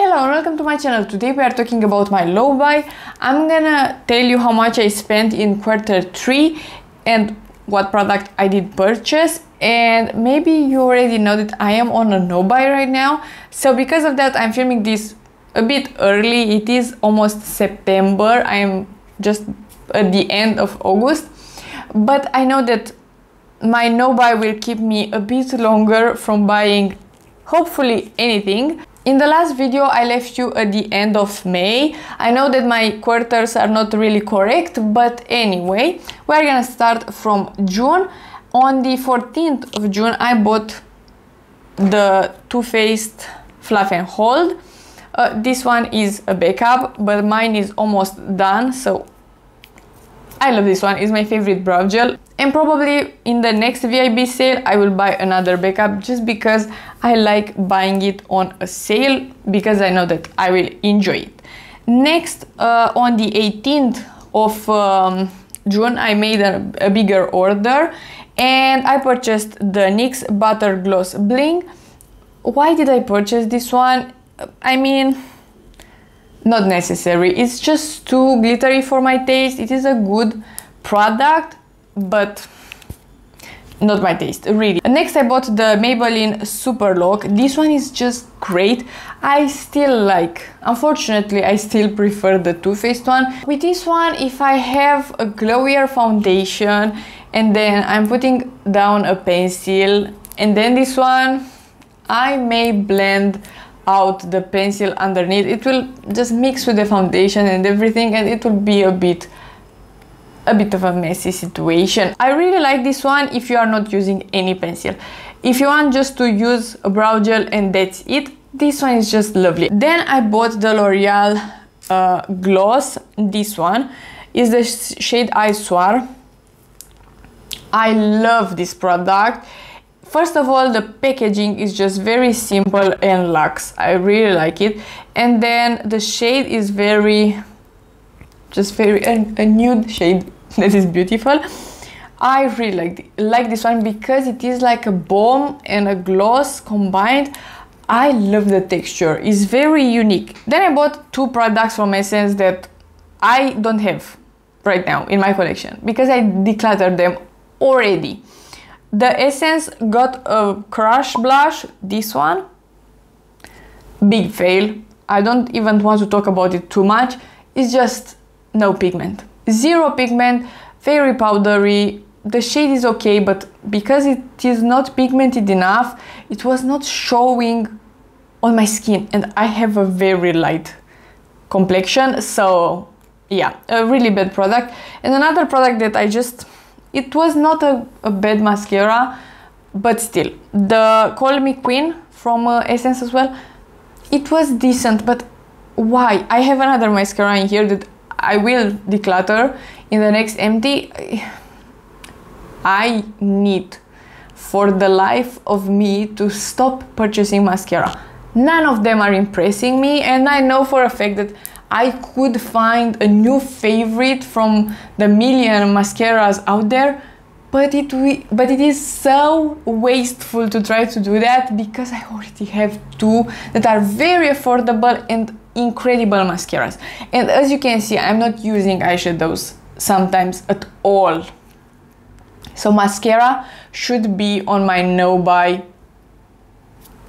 Hello and welcome to my channel. Today we are talking about my low buy. I'm gonna tell you how much I spent in Q3 and what product I did purchase, and maybe you already know that I am on a no buy right now, so because of that I'm filming this a bit early. It is almost September, I am just at the end of August, but I know that my no buy will keep me a bit longer from buying hopefully anything. In the last video I left you at the end of May. I know that my quarters are not really correct, but anyway, we're gonna start from June. On the 14th of June I bought the Too Faced Fluff and Hold. This one is a backup, but mine is almost done, so I love this one. It's my favorite brow gel, and probably in the next VIB sale I will buy another backup just because I like buying it on a sale, because I know that I will enjoy it. Next, on the 18th of June I made a bigger order and I purchased the NYX Butter Gloss Bling. Why did I purchase this one? I mean, not necessary. It's just too glittery for my taste. It is a good product, but not my taste, really. Next I bought the Maybelline Super Lock. This one is just great. I still like, unfortunately, I still prefer the Too Faced one. With this one, if I have a glowier foundation and then I'm putting down a pencil, and then this one, I may blend out the pencil underneath. It will just mix with the foundation and everything, and it will be a bit of a messy situation. I really like this one if you are not using any pencil. If you want just to use a brow gel and that's it, this one is just lovely. Then I bought the L'Oreal gloss. This one is the shade I Soar. I love this product. First of all, the packaging is just very simple and luxe. I really like it. And then the shade is a nude shade that is beautiful. I really like this one because it is like a balm and a gloss combined. I love the texture. It's very unique. Then I bought two products from Essence that I don't have right now in my collection because I decluttered them already. The Essence got a Crush blush, this one, big fail. I don't even want to talk about it too much. It's just no pigment, zero pigment, very powdery. The shade is okay, but because it is not pigmented enough, it was not showing on my skin, and I have a very light complexion, so yeah, a really bad product. And another product that it was not a bad mascara, but still, the Call Me Queen from Essence as well, it was decent, but why? I have another mascara in here that I will declutter in the next empty. I need for the life of me to stop purchasing mascara. None of them are impressing me, and I know for a fact that I could find a new favorite from the million mascaras out there, but it is so wasteful to try to do that because I already have two that are very affordable and incredible mascaras. And as you can see, I'm not using eyeshadows sometimes at all. So mascara should be on my no buy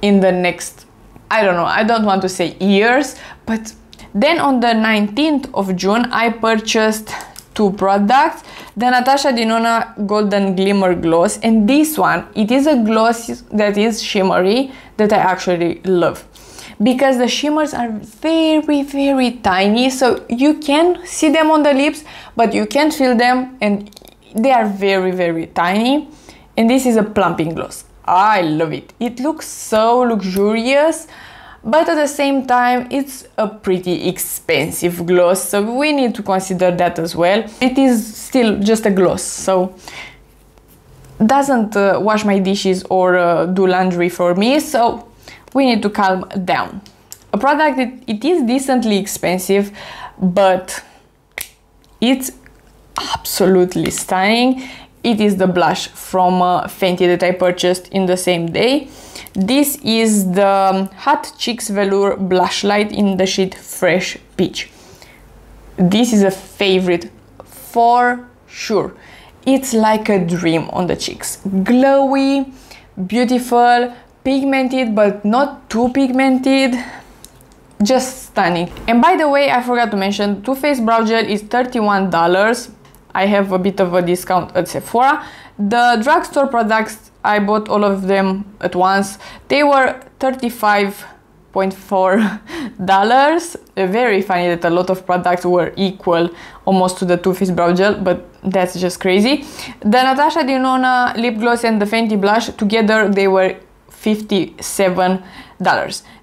in the next, I don't know, I don't want to say years, but then on the 19th of June, I purchased two products. The Natasha Denona Golden Glimmer Gloss, and this one, it is a gloss that is shimmery that I actually love. Because the shimmers are very, very tiny, so you can see them on the lips, but you can't feel them, and they are very, very tiny. And this is a plumping gloss. I love it. It looks so luxurious, but at the same time it's a pretty expensive gloss, so we need to consider that as well. It is still just a gloss, so doesn't wash my dishes or do laundry for me, so we need to calm down. A product that it is decently expensive, but it's absolutely stunning. it is the blush from Fenty that I purchased in the same day. This is the Hot Cheeks Velour Blush Light in the shade Fresh Peach. This is a favorite for sure. It's like a dream on the cheeks. Glowy, beautiful, pigmented but not too pigmented. Just stunning. And by the way, I forgot to mention, Too Faced Brow Gel is $31. I have a bit of a discount at Sephora. The drugstore products, I bought all of them at once. They were $35.4. Very funny that a lot of products were equal almost to the Too Faced Brow Gel, but that's just crazy. The Natasha Denona lip gloss and the Fenty blush together, they were $57.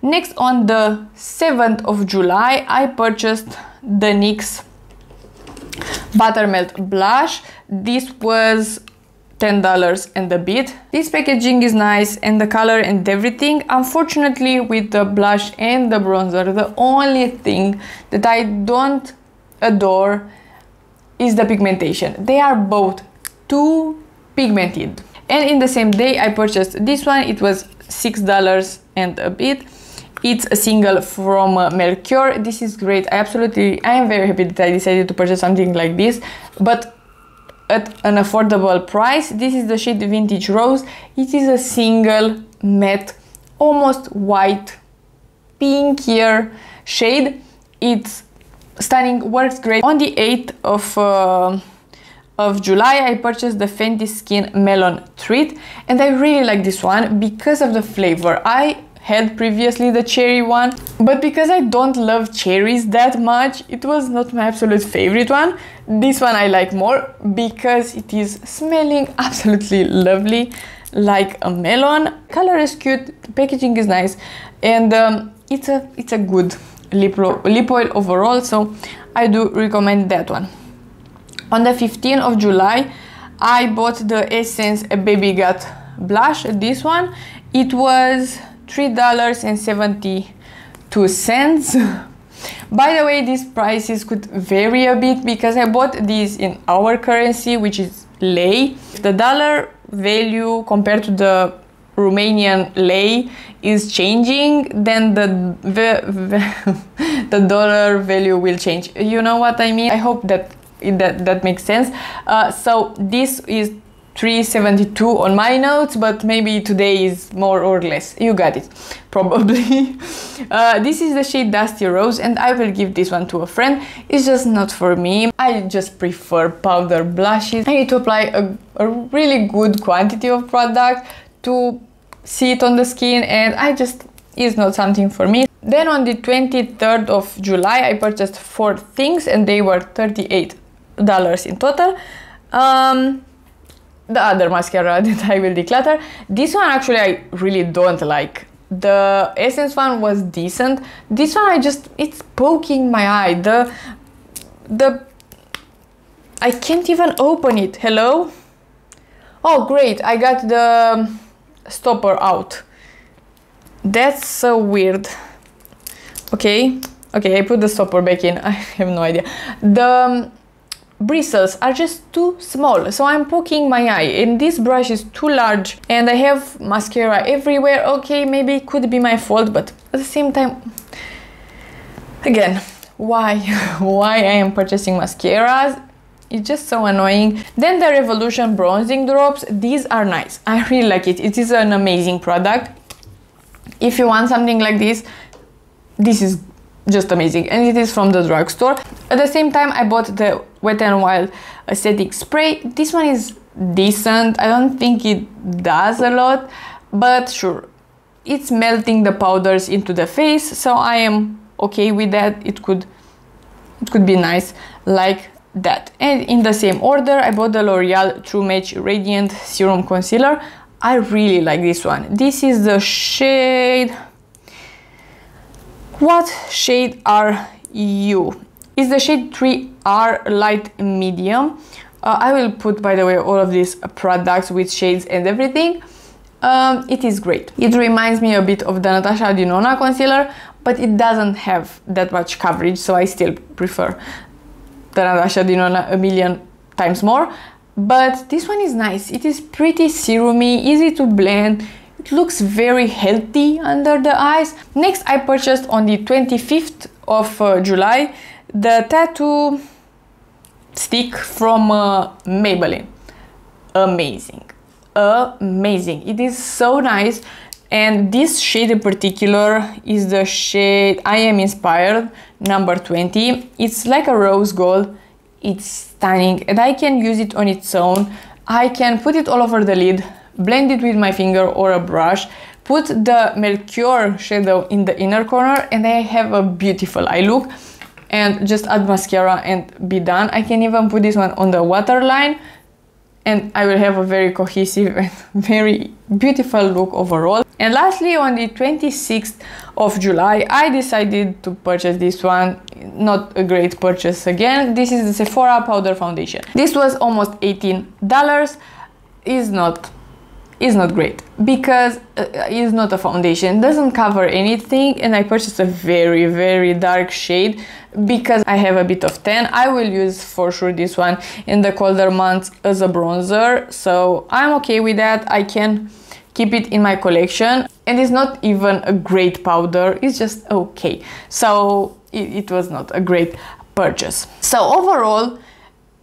Next, on the 7th of July, I purchased the NYX Buttermelt blush. This was $10 and a bit. This packaging is nice and the color and everything. Unfortunately, with the blush and the bronzer, the only thing that I don't adore is the pigmentation. They are both too pigmented. And in the same day, I purchased this one. It was $6 and a bit. It's a single from Melkior. This is great. I am very happy that I decided to purchase something like this, but at an affordable price. This is the shade Vintage Rose. It is a single matte, almost white, pinkier shade. It's stunning, works great. On the 8th of July, I purchased the Fenty Skin Melon Treat, and I really like this one because of the flavor. I had previously the cherry one, but because I don't love cherries that much, it was not my absolute favorite one. This one I like more because it is smelling absolutely lovely, like a melon. Color is cute, the packaging is nice, and it's a good lip oil overall, so I do recommend that one. On the 15th of July, I bought the Essence Baby Got blush. This one, it was $3.72. By the way, these prices could vary a bit because I bought these in our currency, which is lei. If the dollar value compared to the Romanian lei is changing, then the dollar value will change. You know what I mean? I hope that makes sense. So this is $3.72 on my notes, but maybe today is more or less. You got it, probably. This is the shade Dusty Rose, and I will give this one to a friend. It's just not for me. I just prefer powder blushes. I need to apply a really good quantity of product to see it on the skin, and it's not something for me. Then on the 23rd of July, I purchased 4 things, and they were $38 in total. The other mascara that I will declutter. This one actually I really don't like. The Essence one was decent. This one it's poking my eye. I can't even open it. Hello? Oh great, I got the stopper out. That's so weird. Okay, I put the stopper back in. I have no idea. The bristles are just too small, so I'm poking my eye, and this brush is too large, and I have mascara everywhere. Okay, maybe it could be my fault, but at the same time, again, why I am purchasing mascaras? It's just so annoying. Then the Revolution bronzing drops. These are nice. I really like it. It is an amazing product. If you want something like this is just amazing, and it is from the drugstore. At the same time, I bought the Wet n Wild aesthetic spray. This one is decent. I don't think it does a lot, but sure, it's melting the powders into the face, so I am okay with that. It could be nice like that. And in the same order, I bought the L'Oreal True Match Radiant Serum Concealer. I really like this one. This is the shade... What shade are you? It's the shade 3R Light Medium. I will put, by the way, all of these products with shades and everything. It is great. It reminds me a bit of the Natasha Denona concealer, but it doesn't have that much coverage, so I still prefer the Natasha Denona a million times more. but this one is nice. It is pretty serumy, easy to blend. It looks very healthy under the eyes. Next, I purchased on the 25th of July the tattoo stick from Maybelline. Amazing, amazing. It is so nice, and this shade in particular is the shade I Am Inspired, number 20. It's like a rose gold. It's stunning, and I can use it on its own. I can put it all over the lid, blend it with my finger or a brush, put the Melkior shadow in the inner corner, and I have a beautiful eye look. And just add mascara and be done. I can even put this one on the waterline, and I will have a very cohesive and very beautiful look overall. And lastly, on the 26th of July, I decided to purchase this one. Not a great purchase again. This is the Sephora powder foundation. This was almost $18. Is not great because it's not a foundation. It doesn't cover anything, and I purchased a very, very dark shade because I have a bit of tan. I will use for sure this one in the colder months as a bronzer, so I'm okay with that. I can keep it in my collection, and it's not even a great powder, it's just okay. So it was not a great purchase. So overall,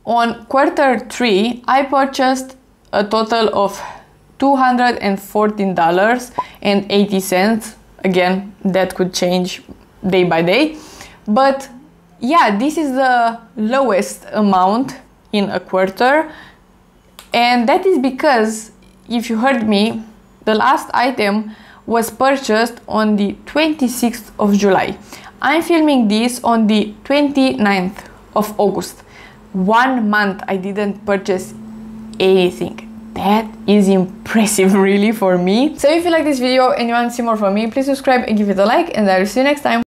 on Q3, I purchased a total of $214.80. Again, that could change day by day, but yeah, this is the lowest amount in a quarter, and that is because, if you heard me, the last item was purchased on the 26th of July. I'm filming this on the 29th of August. 1 month I didn't purchase anything. That is impressive, really, for me. So if you like this video and you want to see more from me, please subscribe and give it a like, and I will see you next time.